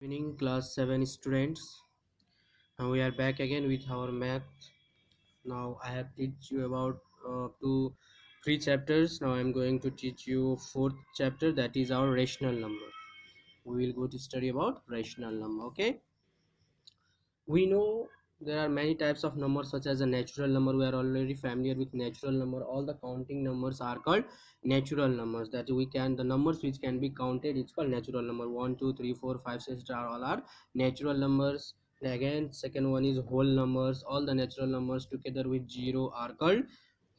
Evening class 7 students. Now we are back again with our math. Now I have teach you about three chapters. Now I am going to teach you fourth chapter, that is our rational number. We will go to study about rational number. Okay, we know there are many types of numbers such as a natural number. We are already familiar with natural number. All the counting numbers are called natural numbers, that we can, the numbers which can be counted, it's called natural number. 1 2 3 4 5 6 are all are natural numbers. Again, second one is whole numbers. All the natural numbers together with zero are called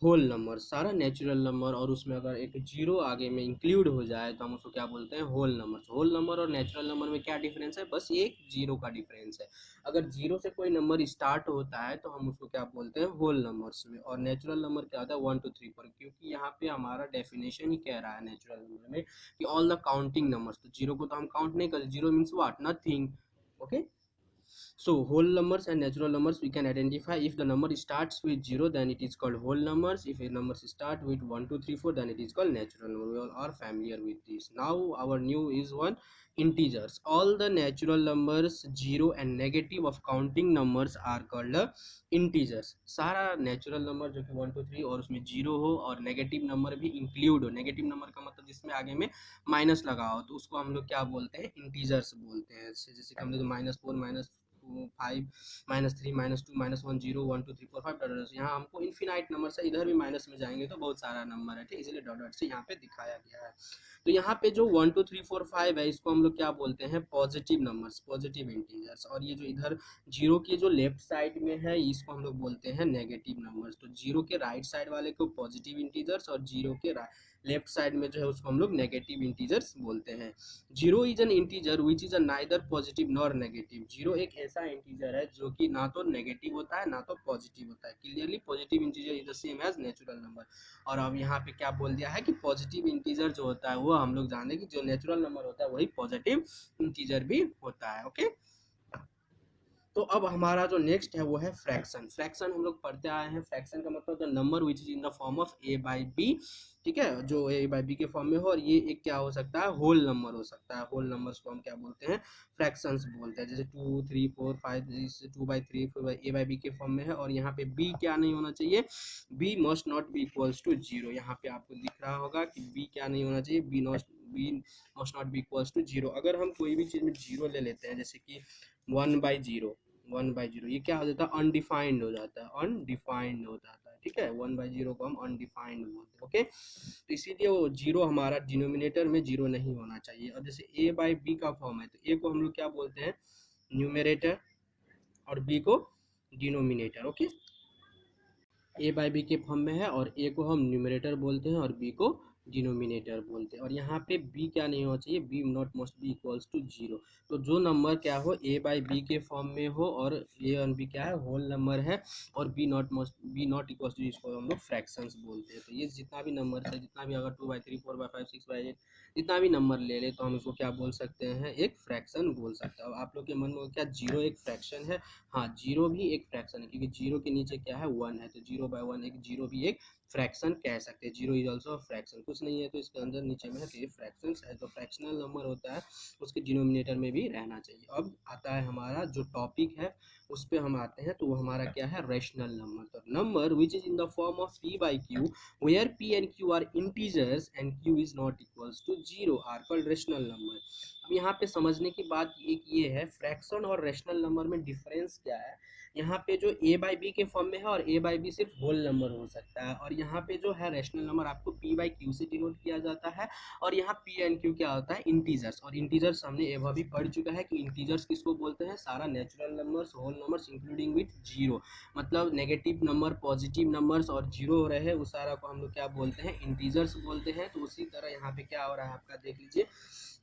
whole number. सारा natural number और उसमें अगर एक zero आगे में include हो जाए तो हम उसको क्या बोलते हैं, होल नंबर. होल नंबर और नेचुरल नंबर में क्या डिफरेंस है, बस एक जीरो का डिफरेंस है. अगर जीरो से कोई नंबर स्टार्ट होता है तो हम उसको क्या बोलते हैं, होल नंबर्स में. और नेचुरल नंबर क्या होता है, 1 2 3 4, क्योंकि यहाँ पे हमारा डेफिनेशन ही कह रहा है नेचुरल नंबर में कि ऑल द काउंटिंग नंबर्स. तो जीरो को तो हम काउंट नहीं करते. Zero means what, nothing. Okay. So whole numbers and natural numbers we can identify. If the number starts with 0, then it is called whole numbers. If a number start with 1 2 3 4, then it is called natural number. We all are familiar with this. Now our new is one, integers. All the natural numbers, zero and negative of counting numbers are called integers. सारा natural number जो कि 1 2 3 और उसमें zero हो और negative number भी include हो. Negative number का मतलब जिसमें आगे में माइनस लगा हो, तो उसको हम लोग क्या बोलते हैं, इंटीजर्स बोलते हैं. जैसे कि हम लोग -4 -5 -3 -2 -1 0 1 2 3 4 5 डॉट. यहाँ हमको इन्फिनाइट नंबर से इधर भी माइनस में जाएंगे तो बहुत सारा नंबर है, ठीक, इसलिए डॉट से यहाँ पे दिखाया गया है. तो यहाँ पे जो 1 2 3 4 5 है, इसको हम लोग क्या बोलते हैं, पॉजिटिव नंबर्स, पॉजिटिव इंटीजर्स. और ये जो इधर जीरो के जो लेफ्ट साइड में है, इसको हम लोग बोलते हैं नेगेटिव नंबर्स. तो जीरो के राइट साइड वाले को पॉजिटिव इंटीजर्स और जीरो के लेफ्ट साइड में जो है उसको हम लोग नेगेटिव इंटीजर्स बोलते हैं. Zero is an integer which is a neither positive nor negative. Zero एक ऐसा इंटीजर है जो कि ना तो नेगेटिव होता है ना तो पॉजिटिव होता है. Clearly positive integer is the same as natural number. और अब यहाँ पे क्या बोल दिया है कि पॉजिटिव इंटीजर जो होता है वो हम लोग जान लें कि जो नेचुरल नंबर होता है वही पॉजिटिव इंटीजर भी होता है. ओके. तो अब हमारा जो नेक्स्ट है वो है फ्रैक्शन. फ्रैक्शन हम लोग पढ़ते आए हैं. फ्रैक्शन का मतलब the number which is in the form of a by b. ठीक है, जो ए बाई बी के फॉर्म में हो. और ये एक क्या हो सकता है, होल नंबर हो सकता है. होल नंबर्स को हम क्या बोलते हैं, फ्रैक्शंस बोलते हैं. जैसे 2 3 4 5, 2/3 ए बाई बी के फॉर्म में है. और यहाँ पे बी क्या नहीं होना चाहिए, b must not be equals to zero. यहाँ पे आपको दिख रहा होगा कि बी क्या नहीं होना चाहिए, b must not be equals to zero. अगर हम कोई भी चीज़ में जीरो ले लेते हैं, जैसे कि 1/0, 1/0, ये क्या हो जाता है, अनडिफाइंड हो जाता है, अनडिफाइंड हो जाता है. ठीक है, 1/0 को हम अनडिफाइंड बोलते हैं. ओके. तो इसीलिए वो जीरो हमारा डिनोमिनेटर में जीरो नहीं होना चाहिए. और जैसे ए बाई बी का फॉर्म है तो ए को हम लोग क्या बोलते हैं, न्यूमरेटर, और बी को denominator. Okay. A by b के फॉर्म में है और ए को हम न्यूमरेटर बोलते हैं और बी को डिनोमिनेटर बोलते हैं. और यहाँ पे बी क्या नहीं होना चाहिए, b not must be equals to zero. तो जो नंबर क्या हो, ए बाई बी के फॉर्म में हो और ए और बी क्या है, होल नंबर है, और बी नॉट इक्वल्स टू, इसको हम लोग फ्रैक्शंस बोलते हैं. तो ये जितना भी नंबर है, जितना भी, अगर 2/3 4/5 6/8 जितना भी नंबर ले ले तो हम इसको क्या बोल सकते हैं, एक फ्रैक्शन बोल सकते हैं. अब आप लोग के मन में क्या जीरो एक फ्रैक्शन है, हाँ जीरो भी एक फ्रैक्शन है, क्योंकि जीरो के नीचे क्या है, 1 है. तो 0/1 एक जीरो भी एक फ्रैक्शन कह सकते हैं. Zero is also fraction. कुछ नहीं है तो इसके अंदर नीचे में है, तो ये फ्रैक्शन है. तो फ्रैक्शनल नंबर होता है, उसके डिनोमिनेटर में भी रहना चाहिए. अब आता है हमारा जो टॉपिक है, उस पर हम आते हैं. तो वो हमारा क्या है, रेशनल नंबर. तो number which is in the form of p by q, where p and q are integers and q is not equals to zero, are called rational number. अब यहाँ पे समझने की बात एक ये है, फ्रैक्शन और रेशनल नंबर में डिफरेंस क्या है. यहाँ पे जो ए बाई बी के फॉर्म में है, और ए बाई बी सिर्फ होल नंबर हो सकता है. और यहाँ पे जो है रेशनल नंबर आपको पी बाई क्यू से डिनोट किया जाता है. और यहाँ पी एंड क्यू क्या होता है, इंटीजर्स. और इंटीजर्स हमने एवं भी पढ़ चुका है कि इंटीजर्स किसको बोलते हैं, सारा natural numbers, whole numbers including with zero. मतलब नेगेटिव नंबर, पॉजिटिव नंबर्स और जीरो हो रहे, उस सारा को हम लोग क्या बोलते हैं, इंटीजर्स बोलते हैं. तो उसी तरह यहाँ पे क्या हो रहा है आपका, देख लीजिए.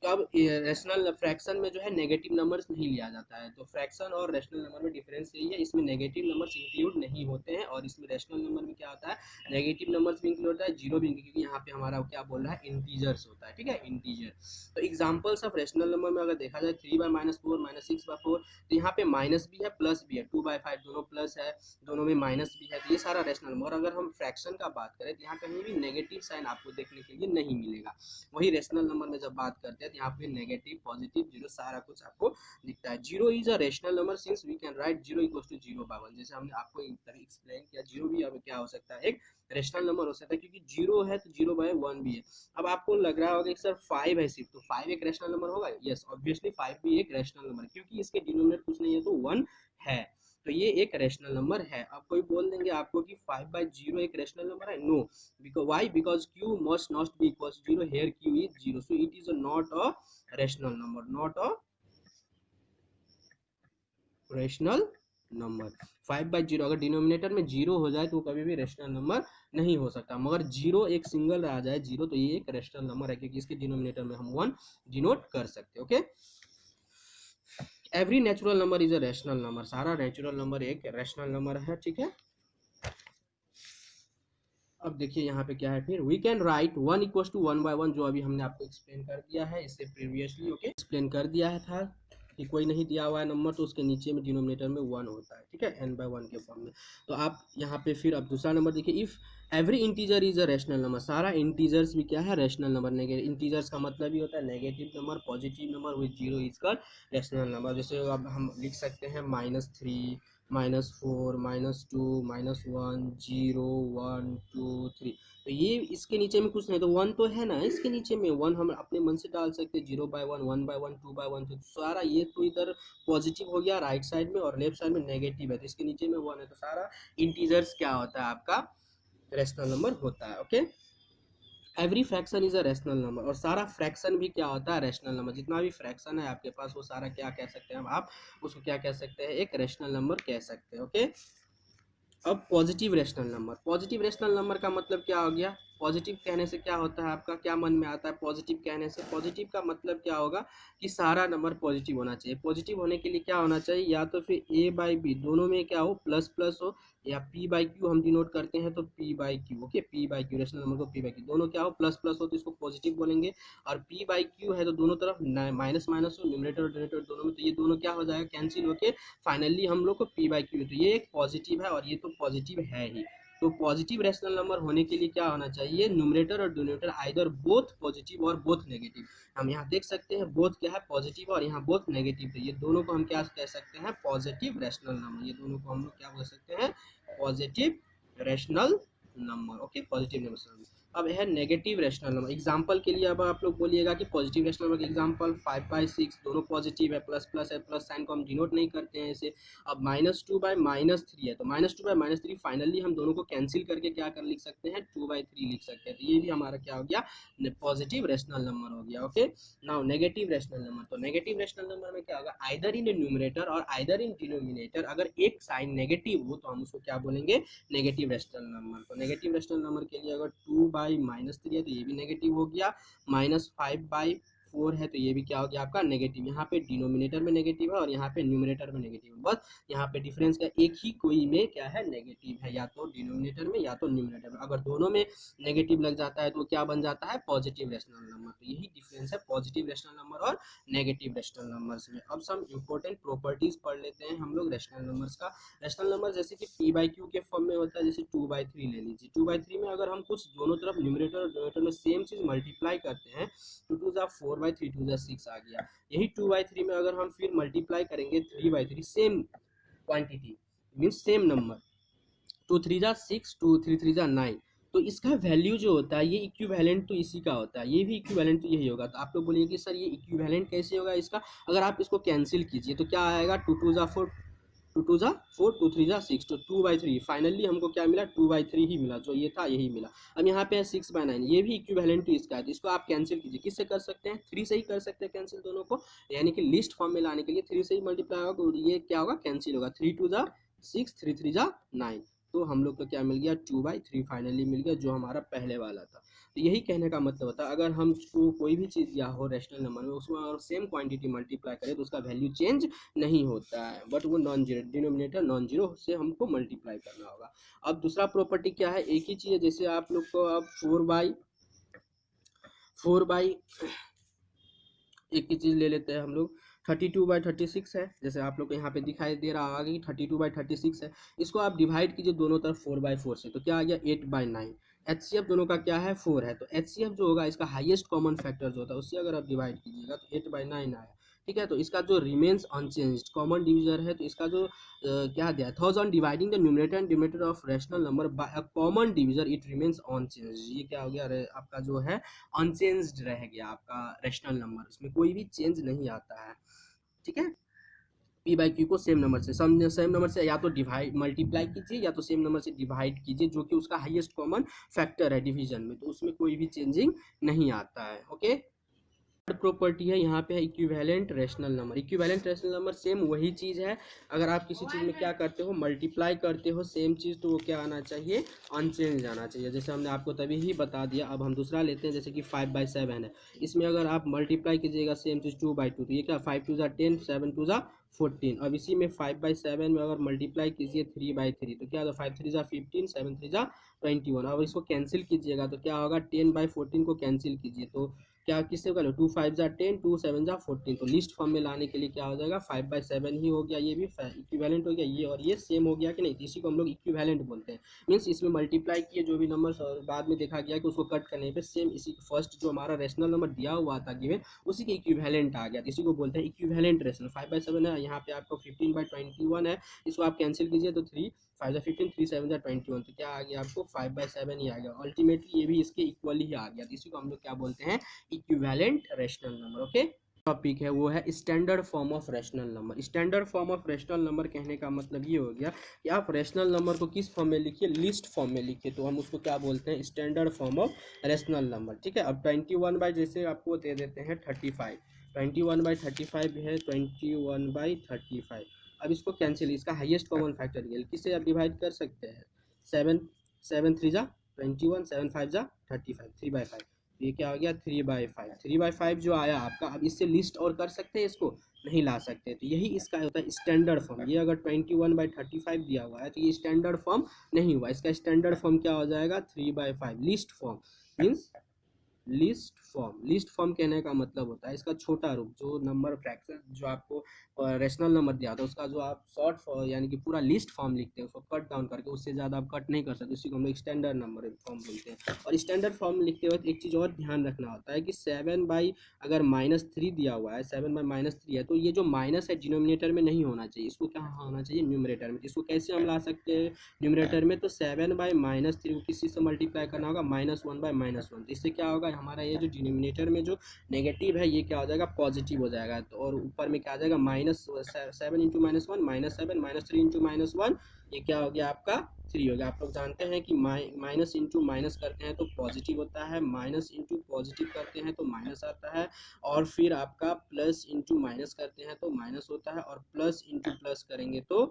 तो अब रेशनल फ्रैक्शन में जो है नेगेटिव नंबर्स नहीं लिया जाता है. तो फ्रैक्शन और रेशनल नंबर में डिफरेंस यही है, इसमें नेगेटिव नंबर्स इंक्लूड नहीं होते हैं. और इसमें रेशनल नंबर में क्या होता है, नेगेटिव नंबर्स भी इंक्लूड होता है, जीरो भी, क्योंकि यहाँ पे हमारा क्या बोल रहा है, इंटीजर्स होता है. ठीक है, इंटीजर. तो एग्जांपल्स ऑफ रेशनल नंबर में अगर देखा जाए, 3/-4 -6/4, तो यहाँ पे माइनस भी है प्लस भी है. 2/5 दोनों प्लस है, दोनों में माइनस भी है. तो ये सारा रेशनल नंबर. और अगर हम फ्रैक्शन का बात करें तो यहाँ कहीं भी नेगेटिव साइन आपको देखने के लिए नहीं मिलेगा. वही रेशनल नंबर में जब बात करते हैं है, तो यहाँ पे नेगेटिव पॉजिटिव जीरो सारा कुछ आपको दिखता है। Zero is a rational number since we can write zero equal to zero by one. जैसे हमने आपको एक्सप्लेन किया, जीरो भी अब क्या हो सकता है, एक रेशनल नंबर हो सकता है, क्योंकि जीरो है तो जीरो बाय वन भी है। अब आपको लग रहा होगा कि सर फाइव है सिर्फ, तो फाइव एक रेशनल नंबर होगा? यस, ऑब्वियसली फाइव भी एक रेशनल नंबर, क्योंकि इसके डिनोमिनेटर कुछ नहीं है तो वन है, तो ये एक रेशनल नंबर है। अब कोई बोल देंगे आपको कि 5/0 एक रेशनल नंबर है? No, because why? Because q must not be equals to 0, here q is 0, so it is not a rational number, not a rational number. 5/0 अगर डिनोमिनेटर में जीरो हो जाए तो कभी भी रेशनल नंबर नहीं हो सकता, मगर जीरो एक सिंगल आ जाए जीरो तो ये एक रेशनल नंबर है, क्योंकि इसके डिनोमिनेटर में हम वन डिनोट कर सकते हैं। Okay, every natural number is a rational number, सारा नेचुरल नंबर एक रेशनल नंबर है, ठीक है। अब देखिए यहाँ पे क्या है, फिर we can write one equal to one by one, जो अभी हमने आपको एक्सप्लेन कर दिया है इससे प्रीवियसली। ओके, एक्सप्लेन कर दिया है था कि कोई नहीं दिया हुआ है नंबर तो उसके नीचे में डिनोमिनेटर में वन होता है, ठीक है, n बाय वन के फॉर्म में। तो आप यहाँ पे फिर अब दूसरा नंबर देखिए, if every integer is a rational number, सारा इंटीजर्स भी क्या है, रेशनल नंबर। नेगेटिव इंटीजर्स का मतलब ही होता है negative number, positive number with zero is called rational number. जैसे अब हम लिख सकते हैं -3, -4, -2, -1, 0, 1, 2, 3, तो ये इसके नीचे में कुछ नहीं, तो वन तो है ना इसके नीचे में, वन हम अपने मन से डाल सकते हैं, 0/1, 1/1, 2/1, तो सारा ये तो इधर पॉजिटिव हो गया राइट साइड में, और लेफ्ट साइड में नेगेटिव है, तो इसके नीचे में वन है, तो सारा इंटीजर्स क्या होता है आपका, रेशनल नंबर होता है। Okay, every fraction is a rational number, और सारा फ्रैक्शन भी क्या होता है, रेशनल नंबर। जितना भी फ्रैक्शन है आपके पास वो सारा क्या कह सकते हैं आप उसको क्या कह सकते हैं, एक रेशनल नंबर कह सकते हैं। ओके, अब positive rational number, positive rational number का मतलब क्या हो गया, पॉजिटिव कहने से क्या होता है, आपका क्या मन में आता है पॉजिटिव कहने से? पॉजिटिव का मतलब क्या होगा कि सारा नंबर पॉजिटिव होना चाहिए। पॉजिटिव होने के लिए क्या होना चाहिए, या तो फिर a/b दोनों में क्या हो, प्लस प्लस हो, या p/q हम डिनोट करते हैं तो p/q। Okay, p/q rational number को p/q दोनों क्या हो, प्लस प्लस हो तो इसको पॉजिटिव बोलेंगे, और p/q है तो दोनों तरफ माइनस माइनस हो, न्यूमरेटर और डिनोमिनेटर दोनों में, तो ये दोनों क्या हो जाएगा, कैंसिल होके फाइनली हम लोग को p/q, तो ये एक पॉजिटिव है और ये तो पॉजिटिव है ही। तो पॉजिटिव रेशनल नंबर होने के लिए क्या होना चाहिए, न्यूमरेटर और डिनोमिनेटर आइदर बोथ पॉजिटिव और बोथ नेगेटिव। हम यहाँ देख सकते हैं बोथ क्या है, पॉजिटिव, और यहाँ बोथ नेगेटिव, तो ये दोनों को हम क्या कह सकते हैं, पॉजिटिव रेशनल नंबर। ये दोनों को हम लोग क्या बोल सकते हैं, positive rational number. Okay, positive rational. अब है नेगेटिव रेशनल नंबर। एग्जांपल के लिए अब आप लोग बोलिएगा कि पॉजिटिव रेशनल नंबर का एग्जांपल 5/6 दोनों पॉजिटिव है, प्लस प्लस है, प्लस साइन को हम डिनोट नहीं करते हैं ऐसे। अब -2/-3 है, तो -2/-3 फाइनली हम दोनों को कैंसिल करके क्या कर लिख सकते हैं, 2/3 लिख सकते हैं, तो ये भी हमारा क्या हो गया, पॉजिटिव रेशनल नंबर हो गया। Okay, now negative rational number, तो नेगेटिव रेशनल नंबर में क्या होगा, आइदर इन न्यूमरेटर और आइदर इन डिनोमिनेटर, अगर एक साइन नेगेटिव हो तो हम उसको क्या बोलेंगे, नेगेटिव रेशनल नंबर। तो नेगेटिव रेशनल नंबर के लिए अगर 2/-3 है तो ये भी नेगेटिव हो गया, -5/4 है तो ये भी क्या हो गया आपका नेगेटिव। यहाँ पे डिनोमिनेटर में नेगेटिव है और यहाँ पे न्यूमरेटर में नेगेटिव है, बस यहाँ पे डिफरेंस का एक ही कोई में क्या है, नेगेटिव है, या तो डिनोमिनेटर में या तो न्यूमरेटर में। अगर दोनों में नेगेटिव लग जाता है तो क्या बन जाता है, पॉजिटिव रेशनल नंबर। तो यही डिफरेंस है पॉजिटिव रेशनल नंबर और नेगेटिव रेशनल नंबर्स में। अब सम इंपॉर्टेंट प्रॉपर्टीज पढ़ लेते हैं हम लोग रेशनल नंबर्स का। रेशनल नंबर जैसे कि p/q के फॉर्म में होता है, जैसे 2/3 ले लीजिए। 2/3 में अगर हम कुछ दोनों तरफ न्यूमरेटर और डिनोमिनेटर में सेम चीज मल्टीप्लाई करते हैं तो 2 4/3 2 6 आ गया। यही 2/3 में अगर हम फिर मल्टीप्लाई करेंगे 3/3 same quantity means same number, 2 3 6 2 3 3 9, तो इसका वैल्यू जो होता है ये इक्विवेलेंट तो इसी का होता है, ये भी इक्विवेलेंट तो यही होगा। तो आप लोग बोलिए कि सर ये इक्विवेलेंट कैसे होगा इसका, अगर आप इसको कैंसिल कीजिए तो क्या आएगा, 2 2 4 2 2 4 2 3 6, तो 2/3 फाइनली हमको क्या मिला, 2/3 ही मिला, जो ये था यही मिला। अब यहाँ पे है 6/9, ये भी इक्विवेलेंट टू इसका है, तो इसको आप कैंसिल कीजिए, किससे कर सकते हैं, 3 से ही कर सकते हैं कैंसिल दोनों को, यानी कि लिस्ट फॉर्म में लाने के लिए 3 से ही मल्टीप्लाई होगा, तो ये क्या होगा, कैंसिल होगा। 3 2 6 3 3 9, तो हम लोग को क्या मिल गया, 2/3 फाइनली मिल गया, जो हमारा पहले वाला था। तो यही कहने का मतलब होता है, अगर हम कोई भी चीज़ दिया हो रेशनल नंबर में, उसमें अगर सेम क्वांटिटी मल्टीप्लाई करें तो उसका वैल्यू चेंज नहीं होता है, बट वो non zero, denominator non zero से हमको मल्टीप्लाई करना होगा। अब दूसरा प्रॉपर्टी क्या है, एक ही चीज़ है, जैसे आप लोग को अब 4/4 एक ही चीज़ ले लेते हैं हम लोग, 32/36 है, जैसे आप लोग को यहाँ पे दिखाई दे रहा होगा कि 32/36 है, इसको आप डिवाइड कीजिए दोनों तरफ 4/4 से, तो क्या आ गया, 8/9 HCF दोनों का क्या है 4 है, तो HCF जो होगा इसका हाईएस्ट कॉमन फैक्टर जो होता है उससे अगर आप डिवाइड कीजिएगा तो 8/9 आया, ठीक है। तो इसका जो रिमेन्स अनचेंज्ड कॉमन डिविजर है, तो इसका जो क्या दिया, thaws on dividing the numerator and denominator of rational number by a common divisor it remains unchanged. ये क्या हो गया, आपका जो है अनचेंज्ड रह गया आपका रैशनल नंबर, इसमें कोई भी चेंज नहीं आता है, ठीक है। पी बाई क्यू को सेम नंबर से सेम नंबर से या तो डिवाइड मल्टीप्लाई कीजिए या तो सेम नंबर से डिवाइड कीजिए, जो कि उसका हाईएस्ट कॉमन फैक्टर है डिवीजन में, तो उसमें कोई भी चेंजिंग नहीं आता है, ओके। प्रॉपर्टी है यहाँ पे है equivalent rational number. Equivalent rational number same वही चीज़ है, अगर आप किसी चीज़ में क्या करते हो मल्टीप्लाई करते हो सेम चीज़, तो वो क्या आना चाहिए, अनचेंज आना चाहिए। जैसे हमने आपको तभी ही बता दिया। अब हम दूसरा लेते हैं, जैसे कि 5/7 है, इसमें अगर आप मल्टीप्लाई कीजिएगा सेम चीज़ 2/2, तो ये क्या 5×2 = 10, 7×2 = 14। अब इसी में 5/7 में अगर मल्टीप्लाई कीजिए 3/3, तो क्या होगा 5×3 = 15, 7×3 = 21। अब इसको कैंसिल कीजिएगा तो क्या होगा 10/14 को कैंसिल कीजिए, तो क्या किससे कर लो 2×5 = 10, 2×7 = 14। तो लिस्ट फॉर्म में लाने के लिए क्या हो जाएगा 5/7 ही हो गया, ये भी इक्विवेलेंट हो गया, ये और ये सेम हो गया कि नहीं, इसी को हम लोग इक्विवेलेंट बोलते हैं। मीन्स इसमें मल्टीप्लाई किए जो भी नंबर और बाद में देखा गया कि उसको कट करने पे सेम इसी फर्स्ट जो हमारा रेशनल नंबर दिया हुआ था गिवन, उसी के इक्विवेलेंट आ गया, इसी को बोलते हैं इक्विवेलेंट रेशनल। 5/7 है, यहाँ पे आपको 15/21 है, इसको आप कैंसिल कीजिए तो 3×5 = 15, 3×7 = 21, तो क्या आ गया आपको 5/7 ही आ गया। अल्टीमेटली ये भी इसके इक्वल ही आ गया, तो इसी को हम लोग क्या बोलते हैं, equivalent rational number, okay. Topic है वो है standard form of rational number. Standard form of rational number कहने का मतलब ये हो गया कि आप रैशनल नंबर को किस फॉर्म में लिखिए, लिस्ट फॉर्म में लिखिए, तो हम उसको क्या बोलते हैं, standard form of rational number, ठीक है। अब 21 बाई जैसे आपको दे देते हैं 35, 21/35 है, 21/35। अब इसको कैंसिल, इसका हाईएस्ट कॉमन फैक्टर किससे आप डिवाइड कर सकते हैं, 7, 7×3 = 21, 7×5 = 35, 3/5, ये क्या हो गया 3/5। 3/5 जो आया आपका, अब इससे लिस्ट और कर सकते हैं, इसको नहीं ला सकते, तो यही इसका होता है स्टैंडर्ड फॉर्म। ये अगर 21/35 दिया हुआ है तो ये स्टैंडर्ड फॉर्म नहीं हुआ, इसका स्टैंडर्ड फॉर्म क्या हो जाएगा 3/5। List form means list form, list form कहने का मतलब होता है इसका छोटा रूप, जो नंबर फ्रैक्शन जो आपको रेशनल नंबर दिया था उसका जो आप शॉर्ट यानी कि पूरा लिस्ट फॉर्म लिखते हैं, उसको कट डाउन करके उससे ज़्यादा आप कट नहीं कर सकते, उसी को हम लोग स्टैंडर्ड नंबर फॉर्म बोलते हैं। और स्टैंडर्ड फॉर्म लिखते वक्त एक चीज़ और ध्यान रखना होता है कि 7 अगर -3 दिया हुआ है, 7/-3 है, तो ये जो माइनस है डिनोमिनेटर में नहीं होना चाहिए, इसको क्या होना चाहिए न्यूमरेटर में। इसको कैसे हम ला सकते हैं न्यूमरेटर में, तो 7/-3 को किसी से मल्टीप्लाई करना होगा -1/-1, तो इससे क्या होगा हमारा ये जो डिनोमिनेटर में जो नेगेटिव है ये क्या हो जाएगा पॉजिटिव हो जाएगा, तो और ऊपर में क्या आ जाएगा -7 × -1 -7 -3 × -1, ये क्या हो गया आपका 3 हो गया। आप लोग जानते हैं कि माइनस इंटू माइनस करते हैं तो पॉजिटिव होता है, माइनस इंटू पॉजिटिव करते हैं तो माइनस आता है, और फिर आपका प्लस इंटू माइनस करते हैं तो माइनस होता है, और प्लस इंटू प्लस करेंगे तो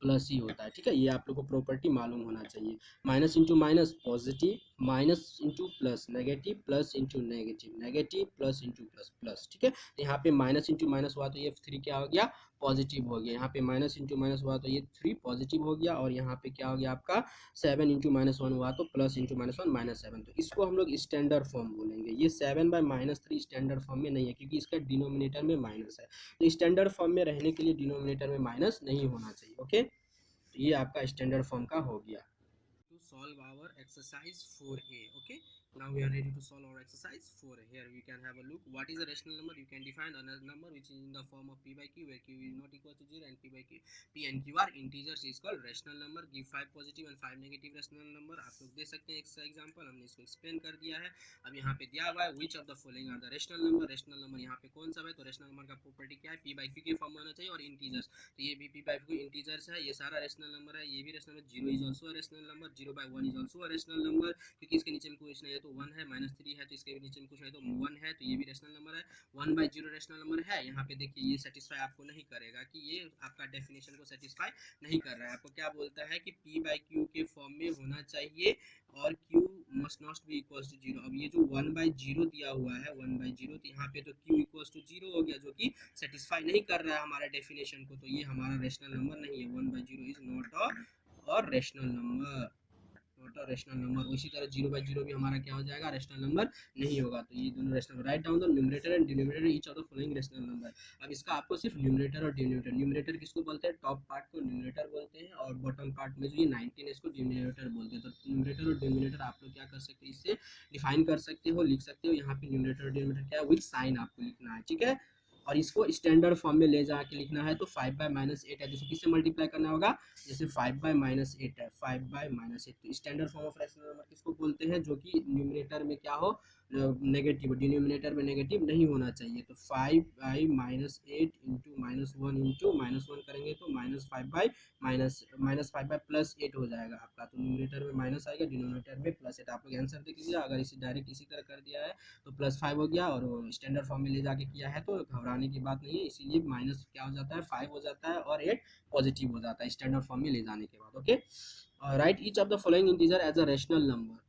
प्लस ही होता है, ठीक है। ये आप लोग को प्रॉपर्टी मालूम होना चाहिए। Minus into minus positive, minus into plus negative, plus into negative negative, plus into plus plus, ठीक है। तो यहाँ पे माइनस इंटू माइनस हुआ तो ये 3 क्या हो गया पॉजिटिव हो गया, यहाँ पे माइनस इंटू माइनस हुआ तो ये 3 पॉजिटिव हो गया, और यहाँ पे क्या हो गया आपका 7 × -1 हुआ तो प्लस इंटू -1 -7, तो इसको हम लोग स्टैंडर्ड फॉर्म बोलेंगे। ये 7/-3 स्टैंडर्ड फॉर्म में नहीं है, क्योंकि इसका डिनोमिनेटर में माइनस है, तो स्टैंडर्ड फॉर्म में रहने के लिए डिनोमिनेटर में माइनस नहीं होना चाहिए, ओके। तो ये आपका स्टैंडर्ड फॉर्म का हो गया। To solve our exercise 4a, okay, now we are ready to solve our exercise 4a. Here we can have a look, what is a rational number. You can define another number which is in the form of p by q, where q is not equal to 0 and p and q are integers, is called rational number. Give 5 positive and 5 negative rational number. आप लोग दे सकते हैं इसका example, हमने इसको explain कर दिया है। अब यहाँ पे दिया हुआ है which of the following are the rational number. rational number यहाँ पे कौन सा है, तो rational number का प्रॉपर्टी क्या है, p by q के फॉर्म में होना चाहिए और इंटीजर्स, तो ये भी p by q इंटीजर्स है, ये सारा रेशनल नंबर है, ये भी rational number. 0 is also a rational number, 0/1 is also a rational number, क्योंकि इसके नीचे में कुछ नहीं है तो 1 है, -3 है तो इसके नीचे में कुछ नहीं तो 1 है, तो ये भी रेशनल नंबर है। 1/0 रेशनल नंबर है, यहाँ पे देखिए ये सेटिस्फाई आपको नहीं करेगा, कि ये आपका डेफिनेशन को सेटिस्फाई नहीं कर रहा है। आपको क्या बोलता है कि p by q के फॉर्म में होना चाहिए और q must not be equal to 0। अब ये जो 1/0 दिया हुआ है 1/0, तो यहाँ पे तो q इक्वल टू 0 हो गया, जो कि सेटिस्फाई नहीं कर रहा है हमारा डेफिनेशन को, तो ये हमारा रेशनल नंबर नहीं है। 1/0 is not a rational number, not a rational number. उसी तरह 0/0 भी हमारा क्या हो जाएगा, रैशनल नंबर नहीं होगा। तो ये दोनों rational, write down the numerator and denominator each of the following rational number. अब इसका आपको सिर्फ न्यूमरेटर और डिनोमिनेटर, न्यूमरेटर किसको बोलते हैं, टॉप पार्ट को न्यूमरेटर बोलते हैं, और बॉटम पार्ट में जो ये 19 है इसको डिनोमिनेटर बोलते हैं। तो न्यूमरेटर और डिनोमिनेटर आप लोग क्या कर सकते हैं, इससे डिफाइन कर सकते हो, लिख सकते हो। यहाँ पे न्यूमरेटर और डिनोमिनेटर क्या है, विद साइन आपको लिखना है, ठीक है। और इसको स्टैंडर्ड फॉर्म में ले जाके लिखना है, तो 5/-8 है, जिसको किससे मल्टीप्लाई करना होगा, जैसे 5/-8 है, 5/-8। तो standard form of rational number किसको बोलते हैं, जो कि न्यूमरेटर में क्या हो, नेगेटिव, डिनोमिनेटर में नेगेटिव नहीं होना चाहिए। तो 5/-8 इंटू -1 इंटू -1 करेंगे तो -5/-8 हो जाएगा आपका। तो न्यूमरेटर में माइनस आएगा, डिनोमिनेटर में +8। आप लोग आंसर देख लीजिए। अगर इसे डायरेक्ट इसी तरह कर दिया है तो +5 हो गया, और स्टैंडर्ड फॉर्म में ले जाके किया है तो घबराने की बात नहीं है। इसीलिए माइनस क्या हो जाता है, 5 हो जाता है, और 8 पॉजिटिव हो जाता है स्टैंडर्ड फॉर्म में ले जाने के बाद। Okay, write each of the following integer as a rational number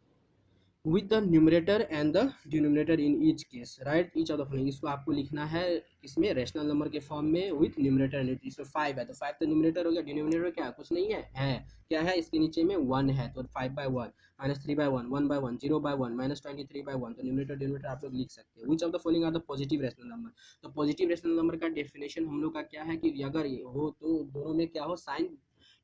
with the numerator and the denominator in each case, right each of the following। इसको आपको लिखना है किसमें, रैशनल नंबर के फॉर्म में, with numerator and इसमें 5 है तो 5 तो न्यूमरेटर हो गया, डिनोमिनेटर क्या कुछ नहीं है क्या है, इसके नीचे में 1 है, तो 5/1 -3/1 1/1 0/1 -23/1। तो न्यूमरेटर डिनोमिनेटर आप लोग लिख सकते हैं। which of the following are the positive rational number। तो पॉजिटिव रैशनल नंबर का डेफिनेशन हम लोग का क्या है कि अगर हो तो दोनों में क्या हो, साइन,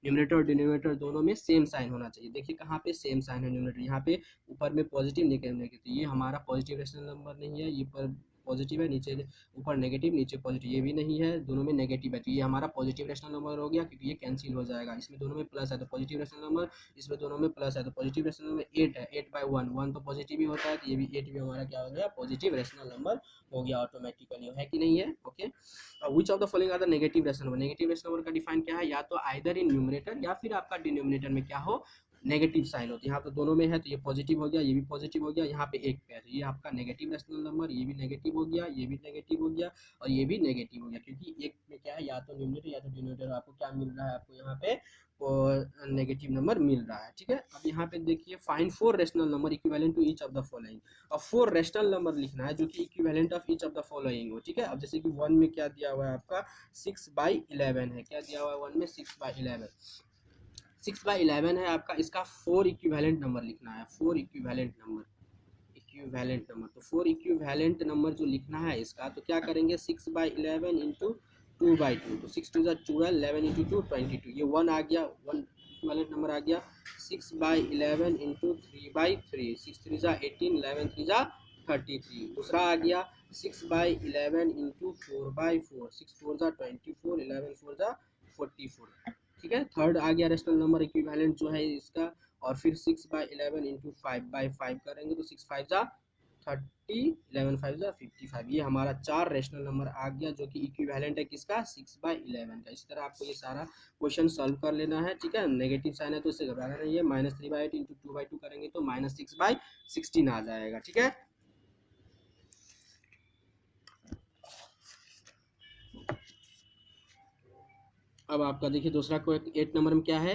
न्यूमरेटर और डिनोमिनेटर दोनों में सेम साइन होना चाहिए। देखिए कहाँ पे सेम साइन है, न्यूमरेटर यहाँ पे ऊपर में पॉजिटिव नेगेटिव, तो ये हमारा पॉजिटिव रैशनल नंबर नहीं है, ये पर पॉजिटिव है, नीचे ऊपर नेगेटिव नीचे पॉजिटिव, ये भी नहीं है, दोनों में नेगेटिव है, तो ये हमारा पॉजिटिव रैशनल नंबर हो गया, क्योंकि ये कैंसिल हो जाएगा। इसमें दोनों में प्लस है तो पॉजिटिव रैशनल नंबर, इसमें दोनों में प्लस है तो पॉजिटिव रैशनल नंबर। 8 है, 8/1 1 तो पॉजिटिव ही होता है, तो ये भी 8 भी हमारा क्या हो गया, पॉजिटिव रैशनल नंबर हो गया ऑटोमेटिकली, है कि नहीं है। Okay, which of the following are the negative rational number. Negative rational number का डिफाइन क्या है, या तो आइदर इन न्यूमरेटर या फिर आपका डिनोमिनेटर में क्या हो, नेगेटिव साइन होती है। यहाँ तो दोनों में है, तो ये पॉजिटिव हो गया, ये भी पॉजिटिव हो गया, यहाँ पे एक पे है तो ये आपका नेगेटिव रैशनल नंबर, ये भी नेगेटिव हो गया, ये भी नेगेटिव हो गया, और ये भी नेगेटिव हो गया, क्योंकि एक में क्या है, या तो न्यूमरेटर या तो डिनोमिनेटर। आपको क्या मिल रहा है, आपको यहाँ पे नेगेटिव नंबर मिल रहा है, ठीक है। अब यहाँ पे देखिए, find 4 rational number equivalent to each of the following. अब 4 रैशनल नंबर लिखना है जो कि equivalent of each of the following हो, ठीक है। अब जैसे कि 1 में क्या दिया हुआ है आपका, 6/11 है, क्या दिया हुआ है 1 में, 6/11, 6/11 है आपका। इसका 4 इक्विवेलेंट नंबर लिखना है, 4 इक्विवेलेंट नंबर, इक्विवेलेंट नंबर। तो 4 इक्विवेलेंट नंबर जो लिखना है इसका, तो क्या करेंगे, 6/11 इंटू 2/2, तो 6 2 12, 11 इंटू 2 22, ये 1 आ गया, 1 इक्विवेलेंट नंबर आ गया। 6/11 इंटू 3/3, 6 3 18, 11 3 33, दूसरा आ गया 6/11 इंटू 4/4, 6 4 24, 11 4 44, ठीक है। थर्ड आ गया रैशनल नंबर इक्विवेलेंट जो है इसका, और फिर 6/11 इंटू 5/5 करेंगे तो 6 5 30, 11 5 55। ये हमारा 4 रैशनल नंबर आ गया जो कि इक्विवेलेंट है किसका, 6/11 का। इस तरह आपको ये सारा क्वेश्चन सॉल्व कर लेना है, ठीक है। नेगेटिव साइन है तो इससे घबराना नहीं है। -3/8 इंटू 2/2 करेंगे तो -6/16 आ जाएगा, ठीक है। अब आपका देखिए दूसरा को 8 नंबर में क्या है,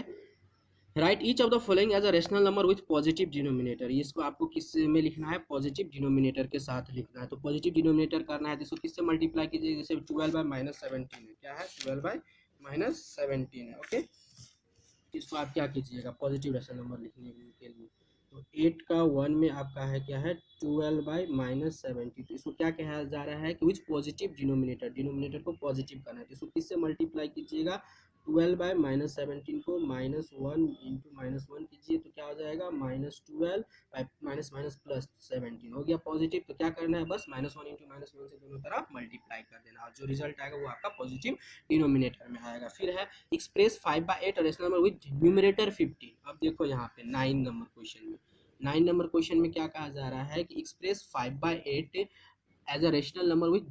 write each of the following as a rational number with positive denominator. इसको आपको किस में लिखना है, पॉजिटिव डिनोमिनेटर के साथ लिखना है। तो पॉजिटिव डिनोमिनेटर करना है तो इसको किससे मल्टीप्लाई कीजिए, जैसे 12/-17 है, क्या है 12/-17 है, ओके। इसको आप क्या कीजिएगा, पॉजिटिव रैशनल नंबर लिखने के लिए, तो 8 का 1 में आपका है क्या है, 12/-17। तो इसको क्या कहा जा रहा है कि विच पॉजिटिव डिनोमिनेटर, डिनोमिनेटर को पॉजिटिव करना है, तो इसको किससे मल्टीप्लाई कीजिएगा, 12/-17 को -1 इंटू -1 कीजिए तो क्या हो जाएगा, -12 माइनस माइनस प्लस 17 हो गया पॉजिटिव। तो क्या करना है, बस -1 इंटू -1 से दोनों तरफ मल्टीप्लाई कर देना, और जो रिजल्ट आएगा वो आपका पॉजिटिव डिनोमिनेटर में आएगा। फिर है express 5/8 rational number with numerator 15। अब देखो यहाँ पे 9 नंबर क्वेश्चन में, 9 नंबर क्वेश्चन में क्या कहा जा रहा है कि express 5/8 as a rational number with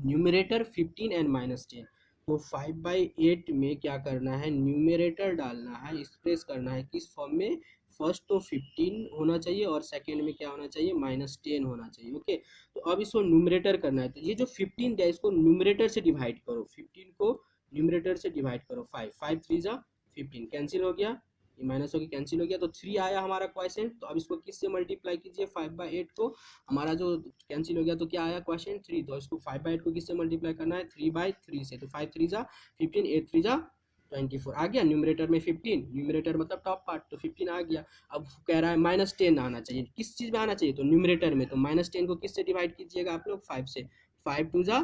numerator 15 and -10। तो 5/8 में क्या करना है, न्यूमरेटर डालना है, एक्सप्रेस करना है किस फॉर्म में, फर्स्ट तो 15 होना चाहिए और सेकेंड में क्या होना चाहिए, -10 होना चाहिए, ओके। तो अब इसको न्यूमरेटर करना है, तो ये जो 15 है इसको न्यूमरेटर से डिवाइड करो, 15 को न्यूमरेटर से डिवाइड करो, 5 5 3 15 कैंसिल हो गया, ये माइनस होकर कैंसिल हो गया, तो 3 आया हमारा क्वेश्चन। तो अब इसको किससे मल्टीप्लाई कीजिए, 5/8 को, हमारा जो कैंसिल हो गया तो क्या आया क्वेश्चन 3, तो इसको 5/8 को किससे मल्टीप्लाई करना है, 3/3 से, तो 5 3 15, 8 3 24 आ गया। न्यूमरेटर में 15, न्यूमरेटर मतलब टॉप पार्ट, तो 15 आ गया। अब कह रहा है -10 आना चाहिए, किस चीज़ में आना चाहिए, तो न्यूमरेटर में। तो -10 को किससे डिवाइड कीजिएगा आप लोग, 5 से, 5 टू जा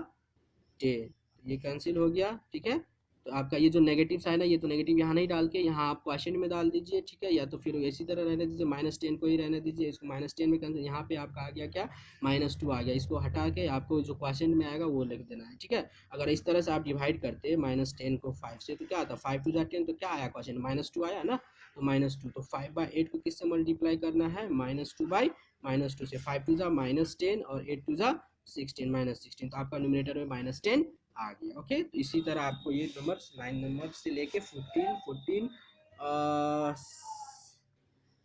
10, ये कैंसिल हो गया, ठीक है। तो आपका ये जो नेगेटिव साइन है, ये तो नेगेटिव यहाँ नहीं डाल के यहाँ आप क्वेश्चन में डाल दीजिए, ठीक है, या तो फिर इसी तरह रहने दीजिए, -10 को ही रहने दीजिए, इसको -10 में कैंसिल, यहाँ पे आपका आ गया क्या, -2 आ गया, इसको हटा के आपको जो क्वेश्चन में आएगा वो लिख देना है, ठीक है। अगर इस तरह से आप डिवाइड करते -10 को 5 से, तो क्या आता, 5 टू 10, तो क्या आया क्वेश्चन, -2 आया ना, तो -2, तो 5/8 को किससे मल्टीप्लाई करना है, -2/-2 से, 5 टू जा -10 और 8 टू जा 16, -16, तो आपका न्यूमरेटर में -10 आ गया। ओके, तो इसी तरह आपको ये नंबर 9 नंबर से लेके 14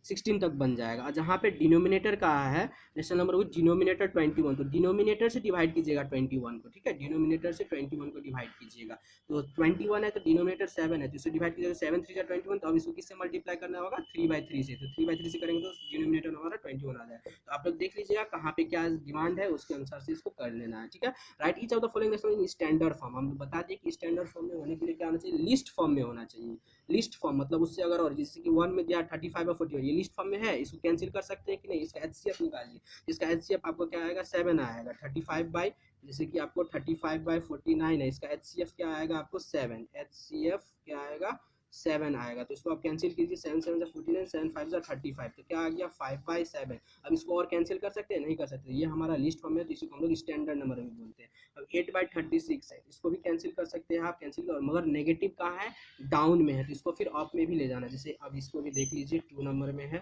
16 तक बन जाएगा। और जहाँ पे डिनोमिनेटर कहा है रेशनल नंबर विद डिनोमिनेटर 21, तो डिनोमिनेटर से डिवाइड कीजिएगा 21 को, ठीक है, डिनोमिनेटर से 21 को डिवाइड कीजिएगा। तो 21 है तो डिनोमिनेटर 7 है, तो इसे डिवाइड कीजिएगा, 7 3 जा 21, तो अब इसको किससे मल्टीप्लाई करना होगा, 3/3 से, तो 3/3 से करेंगे तो डिनोमिनेटर हमारा 21 आ जाएगा। तो आप लोग देख लीजिएगा कहाँ पे क्या डिमांड है, उसके अनुसार से इसको कर लेना है, ठीक है। Write each of the following rational in standard form, हम बता दें कि स्टैंडर्ड फॉर्म में होने के लिए क्या होना चाहिए, लिस्ट फॉर्म में होना चाहिए। लिस्ट फॉर्म मतलब उससे अगर, और जैसे कि 1 में दिया 35 और 40, ये लिस्ट फॉर्म में है, इसको कैंसिल कर सकते हैं कि नहीं, इसका एचसीएफ निकालिए। इसका एचसीएफ आपको क्या आएगा, 7 आएगा, 35 बाई, जैसे कि आपको 35/49 है, इसका एचसीएफ क्या आएगा आपको 7, एचसीएफ क्या आएगा 7 आएगा। तो इसको आप कैंसिल कीजिए, 7 7 जा 49, 7 5 जा 35, तो क्या आ गया 5/7। अब इसको और कैंसिल कर सकते हैं, नहीं कर सकते, ये हमारा लिस्ट फॉर्म है, तो इसी को हम लोग स्टैंडर्ड नंबर में बोलते हैं। अब 8/36 है, इसको भी कैंसिल कर सकते हैं आप, कैंसिल कर, मगर नेगेटिव कहाँ है, डाउन में है, तो इसको फिर अप में भी ले जाना। जैसे अब इसको भी देख लीजिए 2 नंबर में है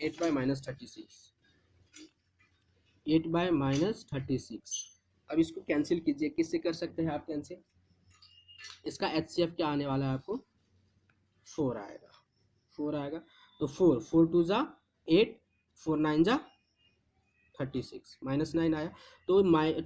8/-36, 8/-36। अब इसको कैंसिल कीजिए, किससे कर सकते हैं आप कैंसिल, इसका एचसीएफ क्या आने वाला है आपको 4 आएगा, 4 आएगा, तो 4 2 जा 8, 4 9 जा 36, -9 आया। तो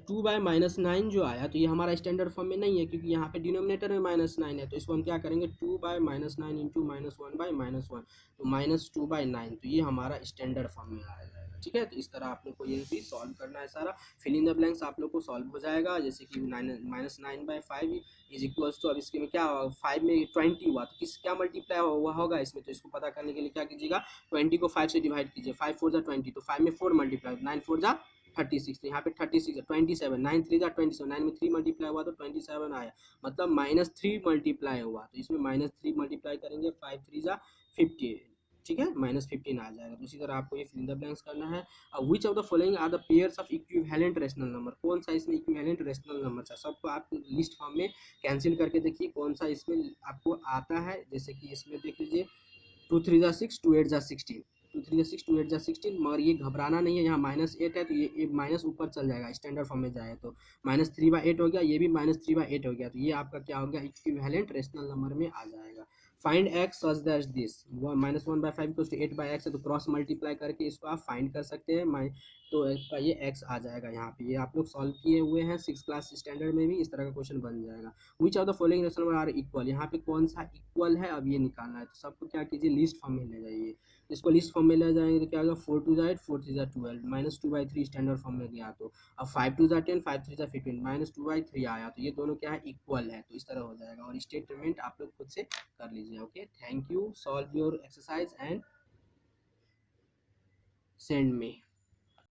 2/-9 जो आया, तो ये हमारा स्टैंडर्ड फॉर्म में नहीं है, क्योंकि यहाँ पे डिनोमिनेटर में -9 है, तो इसको हम क्या करेंगे 2/-9 इंटू -1/-1, तो -2/9, तो ये हमारा स्टैंडर्ड फॉर्म में आ जाएगा, ठीक है। तो इस तरह आप लोग को ये भी सॉल्व करना है सारा, फिल इन द ब्लैंक्स आप लोग को सॉल्व हो जाएगा। जैसे कि -9/5 इज इक्वल्स टू, अब इसके में क्या 5 में 20 हुआ, तो किस क्या मल्टीप्लाई हुआ होगा इसमें, तो इसको पता करने के लिए क्या कीजिएगा, 20 को 5 से डिवाइड कीजिए, 5 4 जा 20, तो 5 में 4 मल्टीप्लाई, 9 4 जा 36, तो यहाँ पे 36 है, 27, 9 3 जा 27, 9 में 3 मल्टीप्लाई हुआ तो 27 आया, मतलब -3 मल्टीप्लाई हुआ, तो इसमें -3 मल्टीप्लाई करेंगे, 5 3 जा 50, ठीक है, -15 आ जाएगा। तो इसी तरह आपको ये फिल इन द ब्लैंक्स करना है। Which of the following are the pairs of equivalent rational number, कौन सा इसमें इक्विवेलेंट रेशनल नंबर है, सबको आप लिस्ट फॉर्म में कैंसिल करके देखिए कौन सा इसमें आपको आता है। जैसे कि इसमें देख लीजिए 2 3 जा 6, 2 8 जा 16, 2 3 जा 6, 2 8 जा 16, मगर ये घबराना नहीं है, यहाँ -8 है, तो ये माइनस ऊपर चल जाएगा, स्टैंडर्ड फॉर्म में जाए तो -3/8 हो गया, ये भी -3/8 हो गया, तो ये आपका क्या हो गया, इक्विवेलेंट रेशनल नंबर में आ जाएगा। Find x such that this, -1/5 equals to 8/x है, तो क्रॉस मल्टीप्लाई करके इसको आप फाइंड कर सकते हैं, तो इसका ये x आ जाएगा यहाँ पे। ये आप लोग सॉल्व किए हुए हैं 6 क्लास स्टैंडर्ड में भी, इस तरह का क्वेश्चन बन जाएगा। Which of the following rational number are equal, यहाँ पे कौन सा इक्वल है अब ये निकालना है, तो सबको क्या कीजिए लिस्ट फॉर्म में ले जाइए। इसको लिस्ट फॉर्म में ले जाएंगे तो क्या होगा 4 2 जा 8, 4 3 जा 12, -2/3 स्टैंडर्ड फॉर्म में गया, तो अब 5 2 जा 10, 5 3 जा 15, -2/3 आया, तो ये दोनों क्या है इक्वल है, तो इस तरह हो जाएगा। और स्टेटमेंट आप लोग खुद से कर लीजिए। Okay, thank you, solve your exercise and send me.